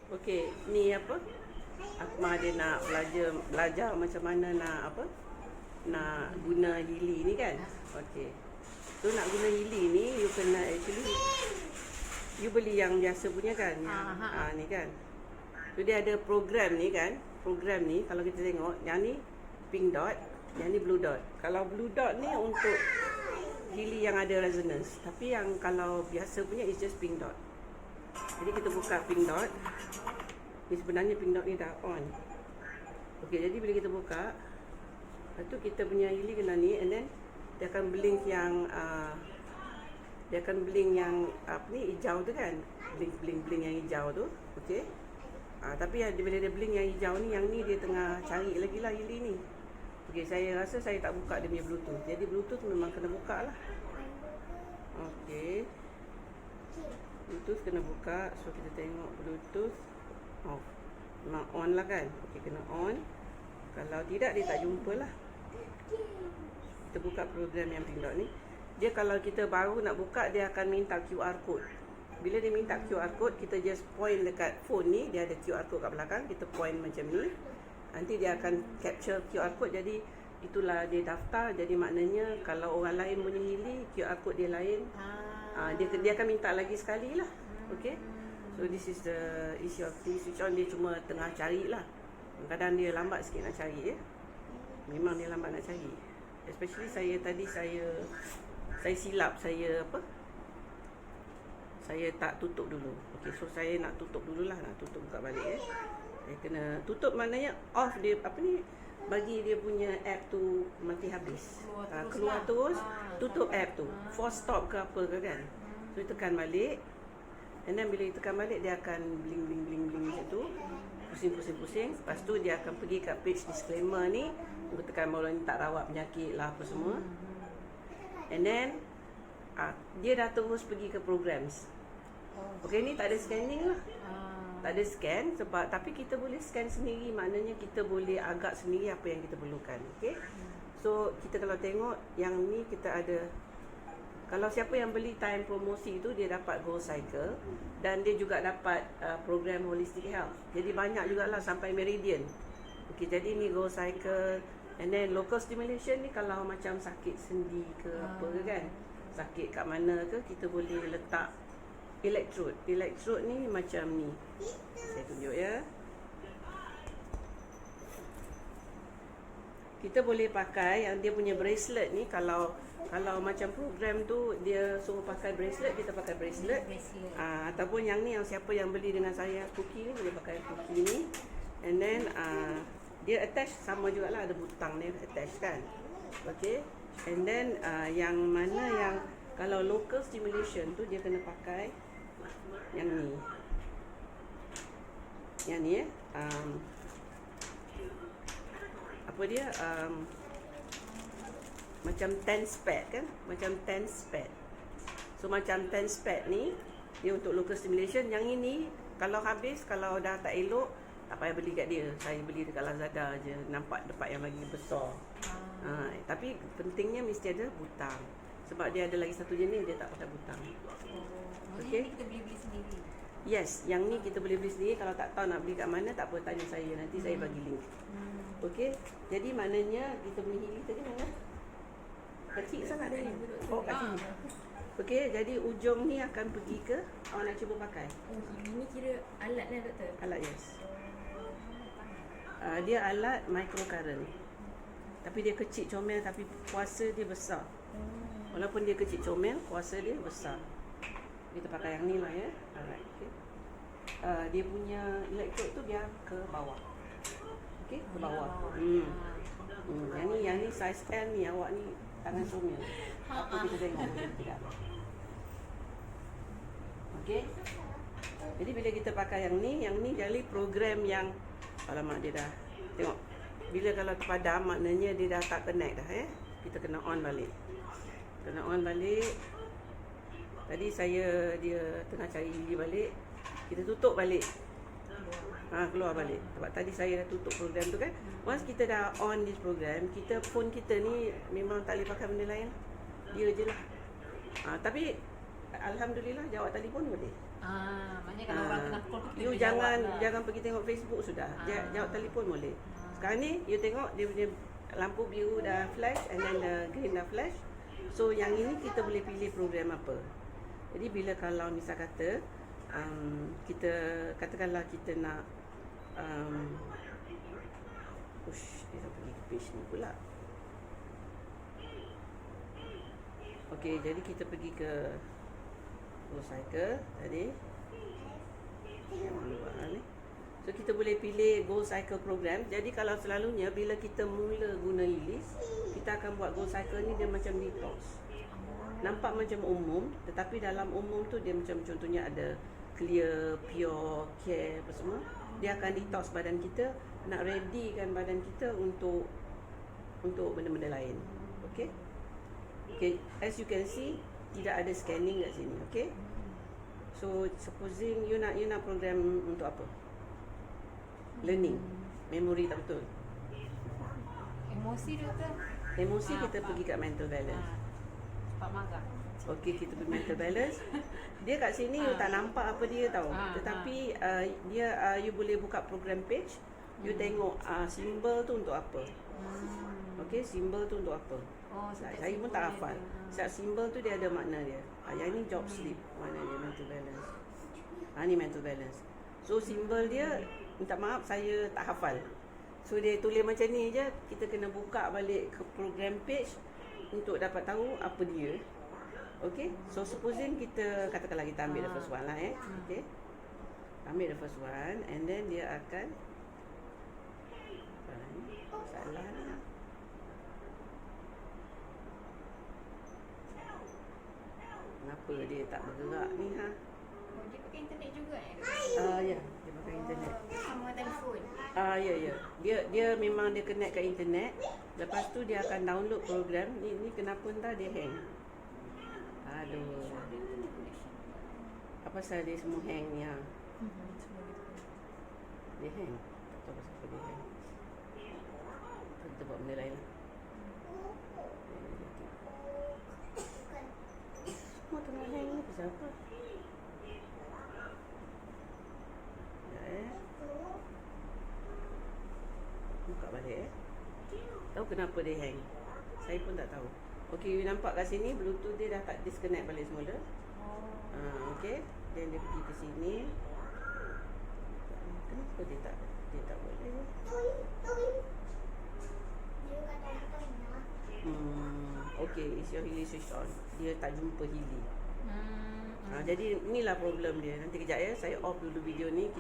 Okey, ni apa? Akmal dia nak belajar macam mana nak apa? Nak guna Healy ni kan? Okey. So nak guna Healy ni you kena actually you beli yang biasa punya kan? Yang ni kan. So dia ada program ni kan? Program ni kalau kita tengok yang ni pink dot, yang ni blue dot. Kalau blue dot ni untuk Healy yang ada resonance. Tapi yang kalau biasa punya is just pink dot. Jadi kita buka pink dot. Ni sebenarnya pink dot ni dah on. Okey, jadi bila kita buka, lepas tu kita punya Healy kena ni, and then dia akan blink yang apa ni hijau tu kan. Blink yang hijau tu. Okey. Tapi bila dia blink yang hijau ni, yang ni dia tengah cari lagi lah Healy ni. Okey, saya rasa saya tak buka dia punya Bluetooth. Jadi Bluetooth memang kena buka lah. Okey. Bluetooth kena buka. So kita tengok Bluetooth off. Memang on lah kan. Okey, kena on. Kalau tidak dia tak jumpa lah. Kita buka program yang pink dot ni. Dia kalau kita baru nak buka, dia akan minta QR code. Bila dia minta QR code, kita just point dekat phone ni. Dia ada QR code kat belakang. Kita point macam ni. Nanti dia akan capture QR code. Jadi itulah dia daftar. Jadi maknanya kalau orang lain punya Healy, QR code dia lain. Dia akan minta lagi sekali lah. Okay. So this is the issue of Healy switch on. Dia cuma tengah cari lah. Kadang dia lambat sikit nak cari ya. Memang dia lambat nak cari. Especially saya silap. Saya tak tutup dulu. Okay, so saya nak tutup dululah. Nak tutup buka balik ya. Saya kena tutup maknanya off dia apa ni, bagi dia punya app tu mati habis. Keluar terus, tutup app tu. Force stop ke apa ke kan. So tekan balik. And then bila tekan balik, dia akan bling macam tu. Pusing. Lepas tu dia akan pergi kat page disclaimer ni. Dia tekan bawah ni tak rawat penyakit lah apa semua. And then dia dah terus pergi ke programs. Okay, ni tak ada scanning lah. Tak ada scan sebab, tapi kita boleh scan sendiri. Maknanya kita boleh agak sendiri apa yang kita perlukan. Okay. So kita kalau tengok yang ni kita ada. Kalau siapa yang beli time promosi tu, dia dapat Gold Cycle. Dan dia juga dapat program Holistic Health. Jadi banyak jugalah sampai Meridian. Okay, jadi ni Gold Cycle. And then local stimulation ni kalau macam sakit sendi ke apa ke kan, sakit kat mana ke, kita boleh letak electrode. Electrode ni macam ni. Saya tunjuk ya. Kita boleh pakai yang dia punya bracelet ni. Kalau macam program tu dia suruh pakai bracelet, kita pakai bracelet. Ataupun yang ni, yang siapa yang beli dengan saya cookie ni, boleh pakai cookie ni. And then dia attach sama jugalah, ada butang ni attach kan. Okay. And then yang mana yang kalau local stimulation tu, dia kena pakai yang ni. Yang ni apa dia macam tense pad kan, macam tense pad. So macam tense pad ni dia untuk local stimulation. Yang ini kalau habis, kalau dah tak elok, tak payah beli kat dia. Saya beli dekat Lazada je. Nampak dapat yang lagi besar. Tapi pentingnya mesti ada butang. Sebab dia ada lagi satu jenis dia tak pakai butang. Okey, kita beli sendiri. Yes, yang ni kita boleh beli sendiri. Kalau tak tahu nak beli kat mana, tak apa, tanya saya. Nanti saya bagi link. Okey, jadi maknanya kita beli Healy tadi mana? Kecil sangat dia ni. Oh, kat sini. Okey, jadi ujung ni akan pergi ke, awak nak cuba pakai. Ini kira alat lah doktor? Alat, yes. Dia alat microcurrent. Tapi dia kecil comel, tapi kuasa dia besar. Walaupun dia kecil comel, kuasa dia besar. Kita pakai yang ni lah ya. Alright, okay. Dia punya electrode tu dia ke bawah. Okey, ke bawah. Yang ni size L ni, awak ni tangan comel. Apa kita tengok tidak. Okey. Jadi bila kita pakai yang ni jadi program yang, alamak dia dah. Tengok. Bila kalau padam, maknanya dia dah tak connect dah ya. Kita kena on balik. Kena on balik. Tadi dia tengah cari Healy balik. Kita tutup balik. Keluar balik. Sebab tadi saya dah tutup program tu kan. Once kita dah on this program, phone kita ni memang tak boleh pakai benda lain. Dia je lah. Tapi Alhamdulillah jawab telefon boleh. Maknanya kalau orang tengah call tu kita You boleh jangan jawab lah. jangan pergi tengok Facebook sudah. Jawab telefon boleh. Sekarang ni you tengok dia punya lampu biru dah flash and then the green dah flash. So yang ini kita boleh pilih program apa. Jadi bila kalau misal kata kita katakanlah kita nak dia dah pergi ke page ni pula. Okey, jadi kita pergi ke Go Cycle tadi. Yang luar ni. So kita boleh pilih Go Cycle program. Jadi kalau selalunya bila kita mula guna Lilis, kita akan buat Go Cycle ni dia macam detox. Nampak macam umum, tetapi dalam umum tu dia macam contohnya ada clear, pure, care apa semua. Dia akan detox badan kita, nak readykan badan kita untuk benda-benda lain. Okey. Okay, as you can see, tidak ada scanning kat sini, okay? So, supposing you nak program untuk apa? Learning, memory tak betul. Emosi doktor. Emosi kita pergi kat mental balance. Cepat marah. Okay, kita pergi mental balance. Dia kat sini you tak nampak apa dia tau. Tetapi you boleh buka program page. You tengok simbol tu untuk apa. Okay, simbol tu untuk apa. Saya pun tak hafal. Sebab simbol tu dia ada makna dia. Yang ni job sleep, mana dia mental balance. Ni mental balance. So simbol dia, minta maaf saya tak hafal. So dia tulis macam ni je, kita kena buka balik ke program page untuk dapat tahu apa dia. Okay, so supposing kita katakanlah kita ambil the first one lah okay. Ambil the first one and then dia akan salah ni. Kenapa dia tak bergerak ni ha? Dia pakai internet juga Ya, dia pakai internet. Sama telefon. Ya. Dia memang dia connect kat internet. Lepas tu dia akan download program. Ni kenapa entah dia hang. Aduh. Apa pasal dia semua hang ni ha? Dia hang. Tak tahu pasal apa dia hang. Kita buat benda lain lah. Semua tengah hang ni pasal apa? Buka balik Tahu kenapa dia hang? Saya pun tak tahu. Okey, you nampak kat sini Bluetooth dia dah tak disconnect balik semula. Okey, dan dia pergi ke sini. Kenapa dia tak boleh? Okey, is your Healy switch on? Dia tak jumpa Healy. Jadi inilah problem dia. Nanti kejap ya, saya off dulu video ni.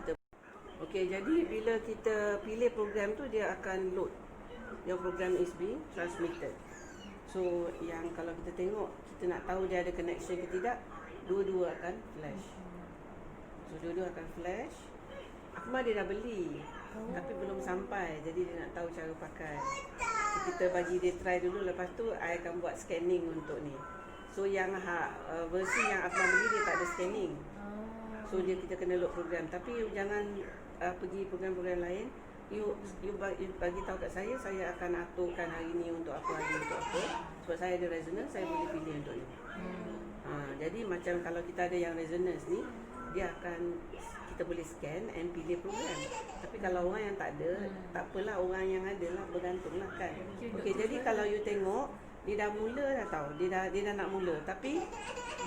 Okey, jadi bila kita pilih program tu dia akan load. Your program is being transmitted. So yang kalau kita tengok, kita nak tahu dia ada connection ke tidak, dua-dua akan flash. So dua-dua akan flash. Akmal dia dah beli, tapi belum sampai. Jadi dia nak tahu cara pakai. So, kita bagi dia try dulu. Lepas tu I akan buat scanning untuk ni. So yang versi yang Akmal beli dia tak ada scanning. So kita kena load program. Tapi you jangan pergi program-program lain. You bagi tahu kat saya akan aturkan hari ni untuk apa, hari ni untuk apa. Sebab saya ada resonance, saya boleh pilih untuk ni. Jadi macam kalau kita ada yang resonance ni, dia akan, kita boleh scan and pilih program. Tapi kalau orang yang tak ada, tak apalah, orang yang ada lah, bergantung lah kan. Okey, jadi kalau you tengok, dia dah mula dah tahu, dia dah nak mula. Tapi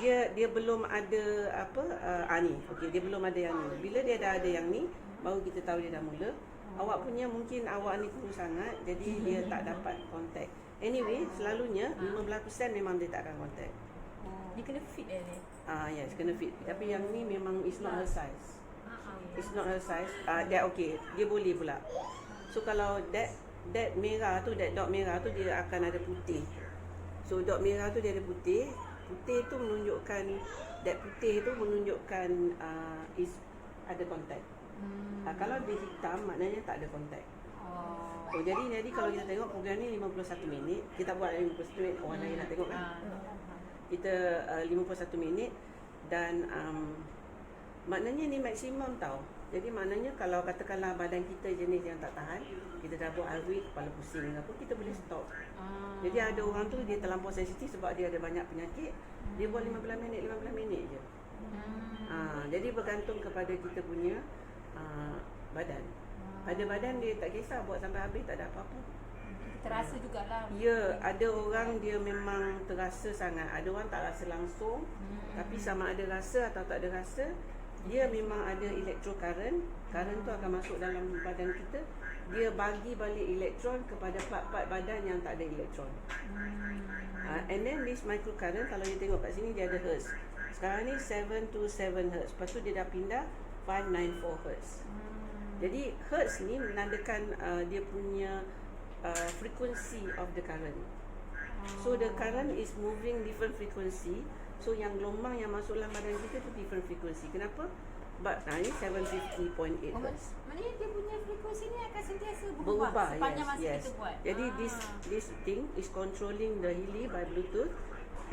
dia belum ada apa, ni. Okey, dia belum ada yang ni. Bila dia dah ada yang ni, baru kita tahu dia dah mula. Awak punya mungkin awak ni kurus sangat, jadi dia tak dapat contact. Anyway, selalunya 15% memang dia tak akan contact. Dia kena fit ni. Yes, kena fit. Tapi yang ni memang it's not her size. It's not her size. Dia okay, dia boleh pula. So kalau that merah tu, that dot merah tu dia akan ada putih. So dot merah tu dia ada putih. Putih tu menunjukkan, that putih tu menunjukkan is ada contact. Kalau dia hitam maknanya tak ada kontak. Jadi kalau kita tengok program ni 51 minit, kita buat 51 minit, orang lain nak tengok kan. Kita 51 minit dan maknanya ni maksimum tau. Jadi maknanya kalau katakanlah badan kita jenis yang tak tahan, kita dah buat hari kepala pusing apa, kita boleh stop. Jadi ada orang tu dia terlampau sensitif sebab dia ada banyak penyakit, dia buat 15 minit je. Jadi bergantung kepada kita punya badan. Pada badan dia tak kisah buat sampai habis tak ada apa-apa. Terasa jugalah. Ya, ada orang dia memang terasa sangat. Ada orang tak rasa langsung. Tapi sama ada rasa atau tak ada rasa, dia memang ada electrocurrent. Current tu akan masuk dalam badan kita. Dia bagi balik elektron kepada part-part badan yang tak ada elektron. And then this microcurrent, kalau you tengok kat sini dia ada hertz. Sekarang ni 727 hertz. Lepas tu dia dah pindah 594 hertz. Jadi hertz ni menandakan dia punya frequency of the current. So the current is moving different frequency. So yang gelombang yang masuk dalam badan kita tu different frequency. Kenapa? But ni 750.8 hertz. Maknanya dia punya frekuensi ni akan sentiasa berubah sepanjang masa kita buat. Jadi this thing is controlling the Healy by Bluetooth,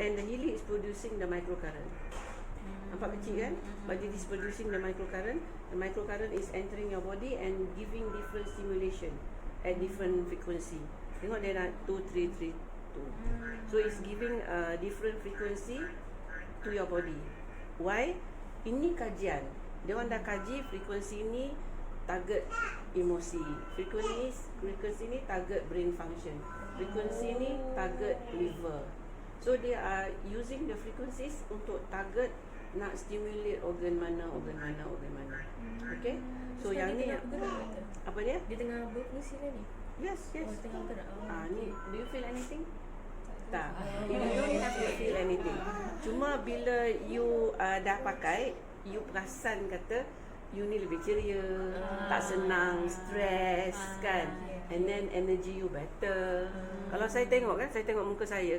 and the Healy is producing the microcurrent. Nampak kecil kan? But it is producing the microcurrent. The microcurrent is entering your body and giving different stimulation at different frequency. Tengok dia dah 2332. So it's giving different frequency to your body. Why? Ini kajian. Dia orang dah kaji frekuensi ni target emosi. Frekuensi ni target brain function. Frekuensi ni target liver. So they are using the frequencies untuk target nak stimulate organ mana. Okay? So yang ni apa dia? Dia tengah berfungsi dah ni. Yes. Tengah gerak. Ni do you feel anything? Tak. You don't have to feel anything. Cuma bila you dah pakai, you perasan kata you ni lebih ceria, tak senang, stres kan. And then energy you better. Kalau saya tengok muka saya,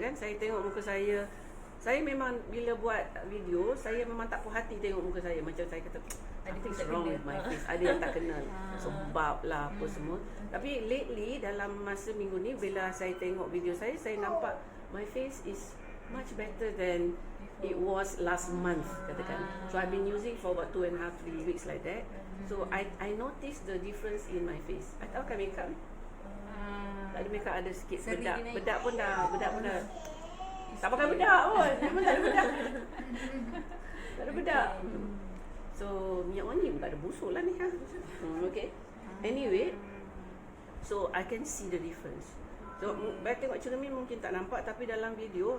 saya memang bila buat video, saya memang tak puas hati tengok muka saya. Macam saya kata, what's wrong with my face? Ada yang tak kenal. Sebab lah apa semua. Tapi lately dalam masa minggu ni, bila saya tengok video saya nampak my face is much better than it was last month katakan. So I've been using for about 2.5-3 weeks like that. So I noticed the difference in my face. I tak pakai makeup. Tak ada makeup, ada sikit bedak pun dah tak pakai bedak pun. Memang tak ada bedak. Tak ada bedak. So minyak wangi pun tak ada busuk lah ni ha. Okay. Anyway, so I can see the difference. So baik tengok cermin mungkin tak nampak, tapi dalam video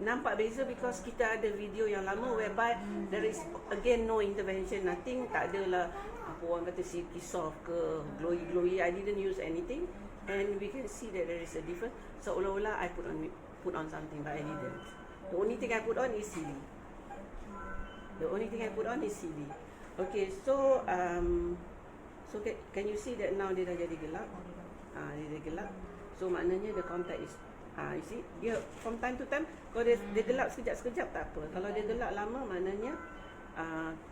nampak beza because kita ada video yang lama whereby there is again no intervention, nothing, tak adalah apa orang kata silky soft ke glowy. I didn't use anything and we can see that there is a difference. Seolah-olah I put on something but I didn't. The only thing I put on is Healy. Okay, so can you see that now dia dah jadi gelap? Dia dah gelap. So maknanya the contact is you see, dia from time to time kalau dia gelap sekejap tak apa. Kalau dia gelap lama maknanya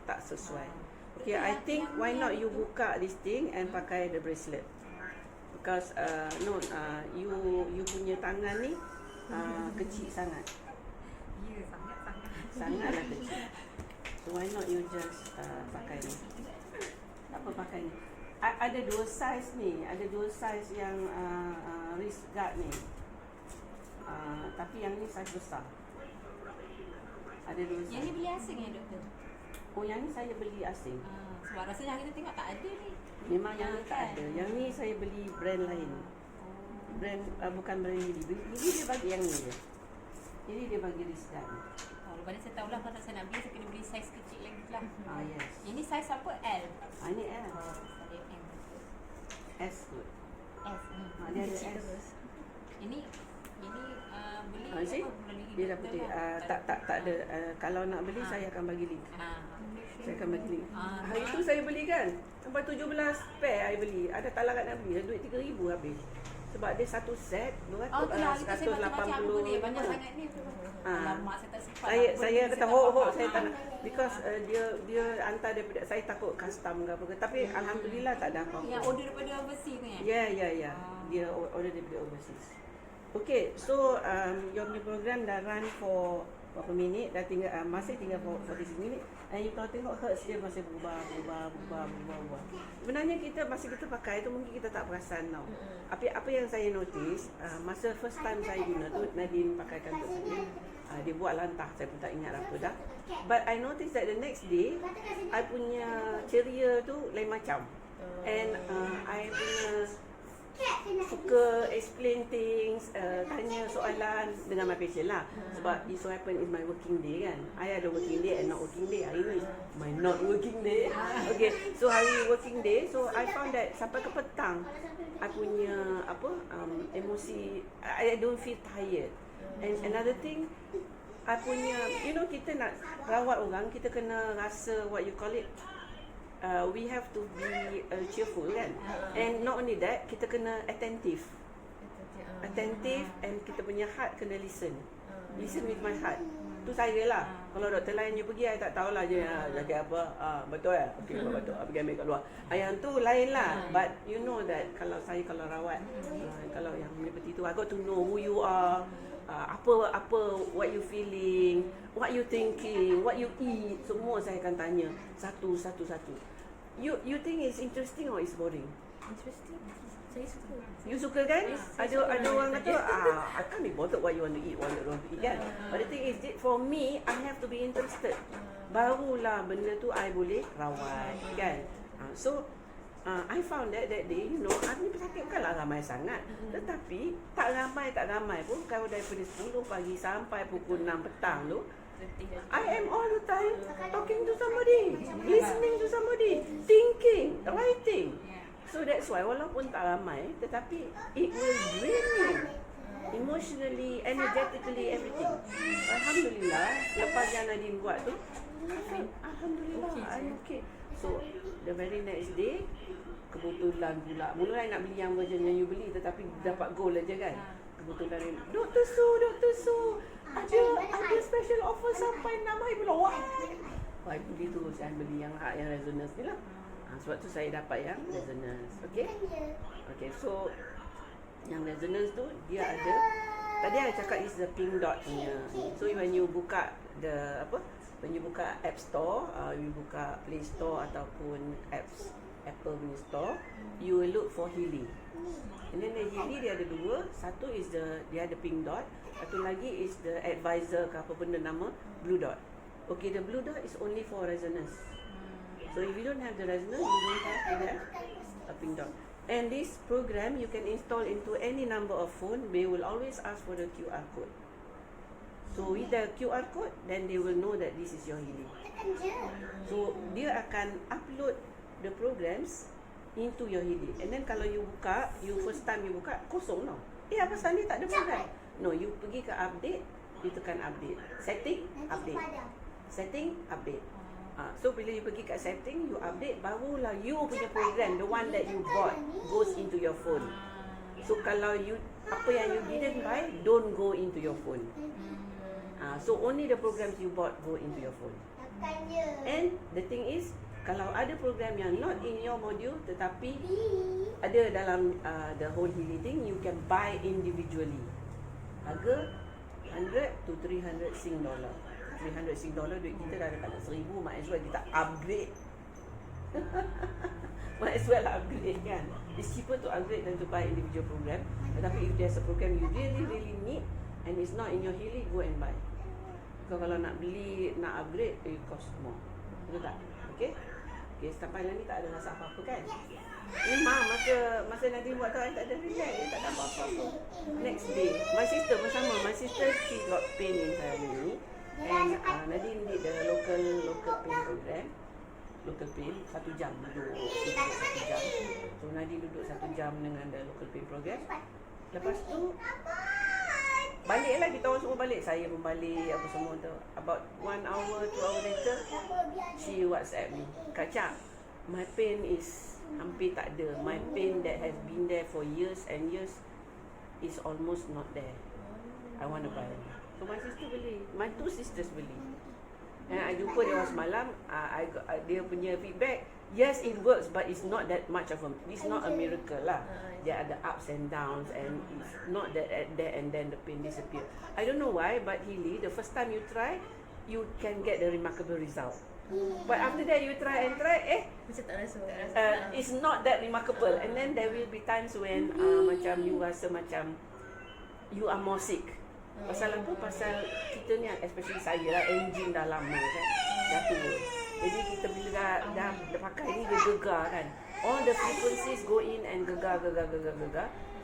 tak sesuai. Okay, I think why not you buka this thing and pakai the bracelet. Because you punya tangan ni kecil sangat. Ya, Sangatlah kecil. So why not you just pakai ni. Apa pakai ni? Ada dua size ni. Ada dua size yang wrist guard ni. Tapi yang ni size besar. Ada dua size. Yang ni beli asing ya doktor? Oh, yang ni saya beli asing. Sebab rasanya kita tengok tak ada ni. Memang yang ni tak ada. Yang ni saya beli brand lain. Brand bukan brand Healy. Healy dia bagi yang ni je. Jadi dia bagi wrist guard ni. Lepas ni saya tahulah kalau saya nak beli, saya kena beli saiz kecil lagi lah. Yes. Yang ni saiz apa? L? Ini L. Saya M. S kot. S. Dia ada S. Ini beli See? Dia dah putih. Tak ada. Kalau nak beli saya akan bagi link. Saya akan bagi link. Hari tu saya beli kan. Sampai 17 pair saya beli. Ada tak larat nak beli. Duit 3,000 habis. Sebab dia satu set 180. Banyak sangat ni. Alamak, saya tak sempat. Saya kata hok saya tak nak. Because dia hantar daripada, saya takut custom ke apa ke. Tapi alhamdulillah tak ada apa-apa. Yang order daripada overseas ni Ya. Dia order daripada overseas. Okay, so your punya program dah run for berapa minit, dah tinggal masih tinggal 46 minit. And you kalau tengok hertz dia masih berubah. Sebenarnya masa kita pakai tu mungkin kita tak perasan tau. Apa yang saya notice masa first time saya guna tu, Nadine pakaikan untuk saya. Dia buat lantah, saya pun tak ingat apa dah. But I noticed that the next day I punya ceria tu lain macam. And I punya suka explain things, tanya soalan dengan my patient lah. Sebab it so happen is my working day kan. I ada working day and not working day. Hari ni is my not working day. Okay, so hari working day, so I found that sampai ke petang I punya emosi, I don't feel tired. And another thing, I punya, kita nak rawat orang, kita kena rasa what you call it, we have to be cheerful kan. And not only that, kita kena attentive and kita punya heart kena listen with my heart. Tu saya lah. Kalau doktor lain je pergi, I tak tahulah je cakap apa. Betul ya? Okey, betul. Pergi ambil kat luar. Yang tu lain lah. But you know that kalau rawat, kalau yang seperti tu, I got to know who you are, what you feeling, what you thinking, what you eat, semua saya akan tanya satu. You think it's interesting or it's boring? Interesting. Saya suka. You suka kan? Ada orang kata, I can't be bothered what you want to eat, kan? But the thing is, for me, I have to be interested. Barulah benda tu I boleh rawat, kan? So, I found that day, ni pesakit bukanlah ramai sangat. Tetapi, tak ramai pun, kalau daripada 10 pagi sampai pukul 6 petang tu, I am all the time talking to somebody, listening to somebody, thinking, writing. So that's why walaupun tak ramai, tetapi it will drain you emotionally, energetically, everything. Alhamdulillah, lepas yang Nadine buat tu, Alhamdulillah, I'm okay. So the very next day, kebetulan pula, mula I nak beli yang version yang you beli, tetapi dapat gold aja kan. Kebetulan Dr. Su, ada special offer sampai 6 hari bulan. What? Wah, beli tu, saya beli yang resonance ni lah. Sebab tu saya dapat yang resonance. Okay, so yang resonance tu dia ada, tadi I cakap is the pink dot punya. So when you buka when you buka App Store, you buka Play Store ataupun Apple punya store, you will look for Healy. And then the Healy dia ada dua. Satu is dia ada pink dot, satu lagi is the advisor ke apa benda nama blue dot. Okay, the blue dot is only for resonance. So if you don't have the resonance, you don't have a pink dot. And this program you can install into any number of phone. They will always ask for the QR code. So with the QR code, then they will know that this is your Healy. So dia akan upload the programs into your Healy. And then kalau you buka, first time you buka, kosong tau. Apa pasal ni tak ada program? No, you pergi ke update, you tekan update. Setting, update. So bila you pergi kat setting, you update, barulah you punya program, the one that you bought, goes into your phone. So kalau apa yang you didn't buy, don't go into your phone. So only the programs you bought go into your phone. And the thing is, kalau ada program yang not in your module, tetapi ada dalam the whole Healy thing, you can buy individually. Harga 100 to 300 Sing dollar. 300 Sing dollar, duit kita dah dekat 1,000, might as well kita upgrade. Might as well upgrade kan. It's cheaper to upgrade than to buy individual program. Tetapi if there's a program you really need and it's not in your Healy, go and buy. Kalau nak beli, nak upgrade, it cost more. Betul tak? Okay, sampai lah ni tak ada rasa apa-apa kan? Memang masa Nadine buat tu, I tak ada relax, tak ada apa-apa. Next day, my sister pun sama. My sister, she got pain in her knee. And Nadine did the local pain program. Local pain, 1 jam duduk 1 jam. So Nadine duduk 1 jam dengan the local pain program. Lepas tu baliklah, kita orang semua balik. Saya pun balik, apa semua tu. About 1 hour, 2 hour later, she WhatsApp me, Kak Cak, my pain is hampir tak ada. My pain that has been there for years and years is almost not there. I want to buy. So my sister beli, my 2 sisters beli. And I jumpa dia orang semalam, dia punya feedback, yes it works, but it's not that much of it's not a miracle lah. There are the ups and downs, and it's not that at there and then the pain disappear. I don't know why, but Healy, the first time you try, you can get the remarkable result. But after that you try, Macam tak rasa. It's not that remarkable. And then there will be times when macam you rasa macam you are more sick. Pasal apa? Pasal kita ni, especially saya lah, engine dah lama kan, dah tua. Jadi kita bila dah pakai ni, dia gegar kan. All the frequencies go in and gegar.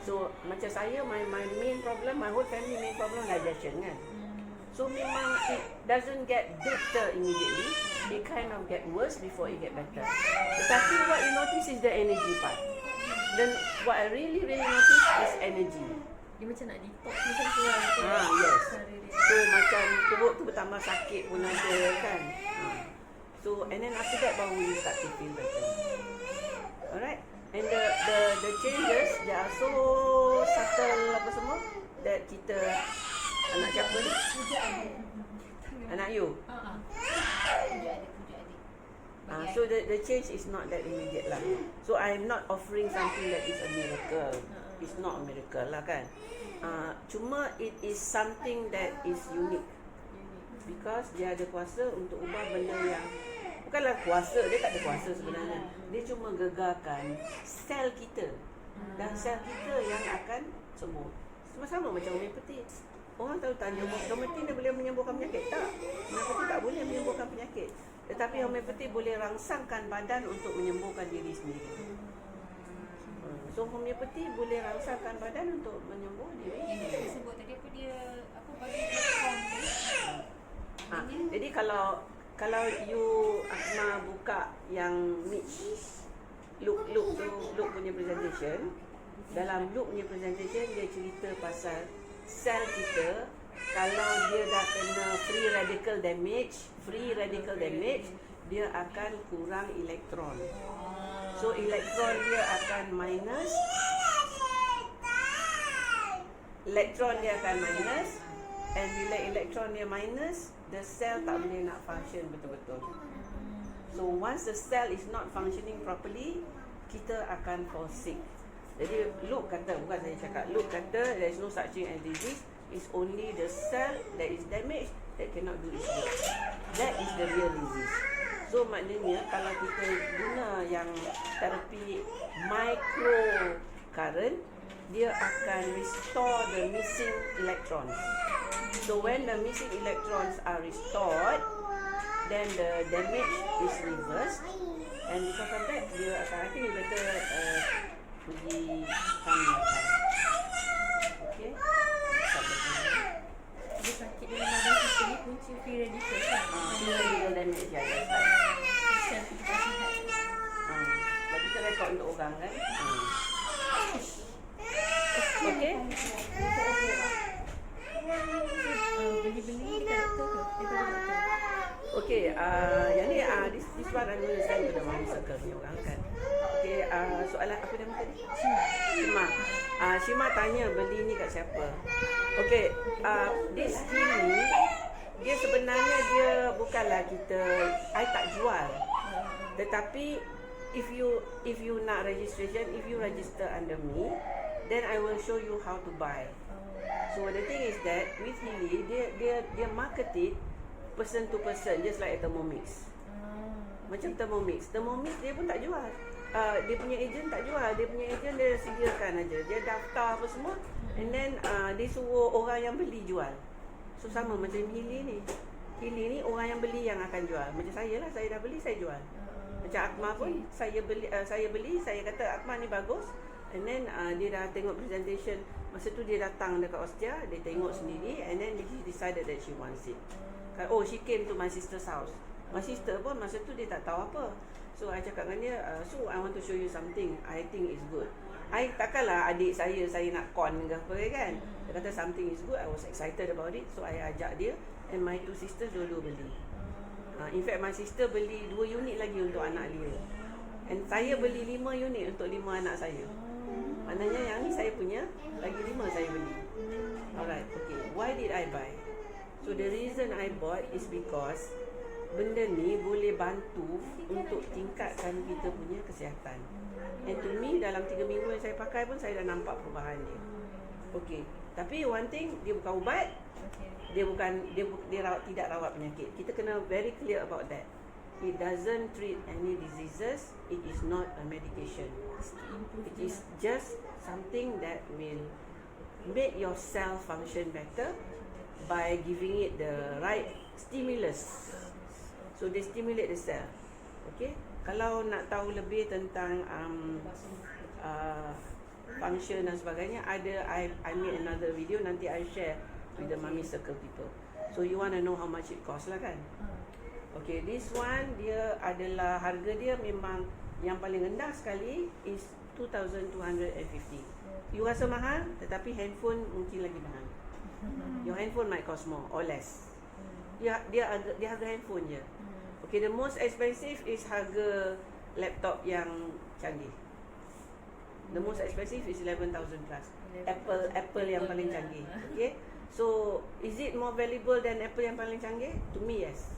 So macam saya, my main problem, my whole family main problem digestion kan. So memang it doesn't get better immediately. It kind of get worse before it get better. Tetapi what you notice is the energy part. Then what I really notice is energy. Dia macam nak detox macam tu lah. Yes. Cara dia. So macam perut tu bertambah sakit pun ada kan. So and then after that baru you start to feel better. Alright. And the changes, they are so subtle apa semua that kita, anak siapa ni? Anak you. Puja adik. So the change is not that immediate lah. So I'm not offering something that is a miracle. It's not a miracle lah kan. Cuma it is something that is unique. Because dia ada kuasa untuk ubah benda yang bukanlah kuasa, dia tak ada kuasa sebenarnya. Dia cuma gegarkan sel kita. Dan sel kita yang akan sembuh. Sama-sama macam homeopati. Orang tahu tanya, homeopati ni boleh menyembuhkan penyakit? Tak. Homeopati tak boleh menyembuhkan penyakit. Tetapi homeopati boleh rangsangkan badan untuk menyembuhkan diri sendiri. So homeopati boleh rangsangkan badan untuk menyembuh diri. Yang kita sebut tadi apa dia, apa bagi platform tu. Jadi kalau you Asma buka yang Mitch Look punya presentation, dalam Look punya presentation dia cerita pasal sel kita kalau dia dah kena free radical damage, dia akan kurang elektron. So elektron dia akan minus. And bila elektron dia minus, the cell tak boleh nak function betul-betul. So once the cell is not functioning properly, kita akan fall sick. Jadi Luke kata, bukan saya cakap, Luke kata there is no such thing as disease. It's only the cell that is damaged that cannot do its work. That is the real disease. So maknanya kalau kita guna yang terapi micro current, dia akan restore the missing electrons. So when the missing electrons are restored, then the damage is reversed, and because of that, dia akan, I think you better pergi kamar. Okay? Dia sakit dalam badan kita ni punca free radical kan. Free radical damage, ya, that's right. Sel kita tak sihat. Sebab kita rekod untuk orang kan. Okay? Beli-beli dekat doktor ke? Daripada doktor. Okay, yang ni, this one I'm going to send to the Mami Circle ni orang kan. Okay, soalan apa nama tadi? Shima. Shima tanya beli ni kat siapa? Okay, this healing, dia sebenarnya dia bukanlah kita, I tak jual. Tetapi if you nak registration, if you register under me, then I will show you how to buy. So the thing is that with Healy, dia market it person to person, just like Thermomix. Macam Thermomix dia pun tak jual. Dia punya agent tak jual. Dia punya agent dia sediakan aja. Dia daftar apa semua, and then dia suruh orang yang beli jual. So sama macam Healy ni. Healy ni orang yang beli yang akan jual. Macam saya lah, saya dah beli, saya jual. Macam Akma pun saya beli, saya kata Akma ni bagus. And then dia dah tengok presentation. Masa tu dia datang dekat Ostia, dia tengok sendiri, and then he decided that she wants it. Oh, she came to my sister's house. My sister pun masa tu dia tak tahu apa. So I cakap dengan dia, so I want to show you something, I think it's good. I takkanlah adik saya nak con ke apa kan. Dia kata something is good, I was excited about it. So I ajak dia, and my two sisters dulu beli. In fact my sister beli 2 unit lagi untuk anak dia. And saya beli 5 unit untuk 5 anak saya. Maknanya yang ni saya punya, lagi 5 saya beli. Alright, okay. Why did I buy? So the reason I bought is because benda ni boleh bantu untuk tingkatkan kita punya kesihatan. And to me, dalam 3 minggu yang saya pakai pun saya dah nampak perubahan dia. Okay. Tapi one thing, dia bukan ubat. Dia tidak rawat penyakit. Kita kena very clear about that. It doesn't treat any diseases. It is not a medication. It is just something that will make your cell function better by giving it the right stimulus. So they stimulate the cell. Okay. Kalau nak tahu lebih tentang function dan sebagainya, I made another video, nanti I share with the Mummy Circle people. So you want to know how much it cost lah kan? Okay, this one dia adalah harga dia memang yang paling rendah sekali is 2,250. You rasa mahal, tetapi handphone mungkin lagi mahal. Your handphone might cost more or less. Dia harga handphone je. Okay, the most expensive is harga laptop yang canggih. The most expensive is 11,000 plus. Apple yang paling canggih. Okay, so is it more valuable than Apple yang paling canggih? To me, yes.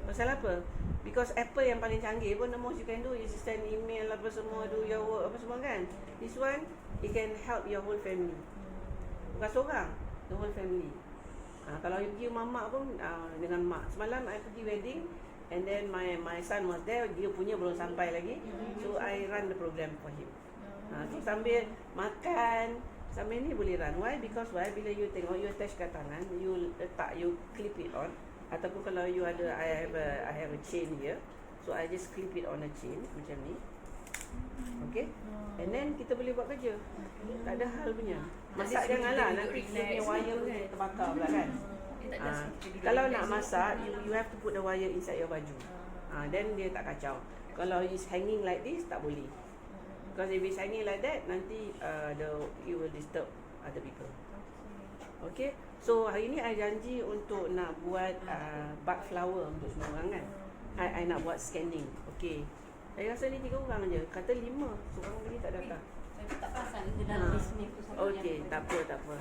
Pasal apa? Because Apple yang paling canggih pun, the most you can do is send email apa semua, do your work apa semua kan. This one, it can help your whole family. Bukan seorang, the whole family. Kalau you pergi mamak pun dengan mak. Semalam I pergi wedding and then my son was there, dia punya belum sampai lagi. So I run the program for him. So sambil makan, sambil ni boleh run. Why? Because bila you tengok, you attach kat tangan, you letak, you clip it on. Ataupun kalau you ada, I have a chain here. So I just clip it on a chain macam ni. Okay. And then kita boleh buat kerja. Tak ada hal punya. Masak janganlah, nanti kita punya wire terbakar pula kan. Kalau nak masak, you have to put the wire inside your baju. Then dia tak kacau. Kalau it's hanging like this, tak boleh. Because if it's hanging like that, nanti you will disturb other people. Okay. So hari ni I janji untuk nak buat bud flower untuk semua orang kan. I nak buat scanning. Okay. Saya rasa ni 3 orang je. Kata 5, seorang lagi tak datang. Saya tak perasan ke dalam list ni tu. Okay, tak apa.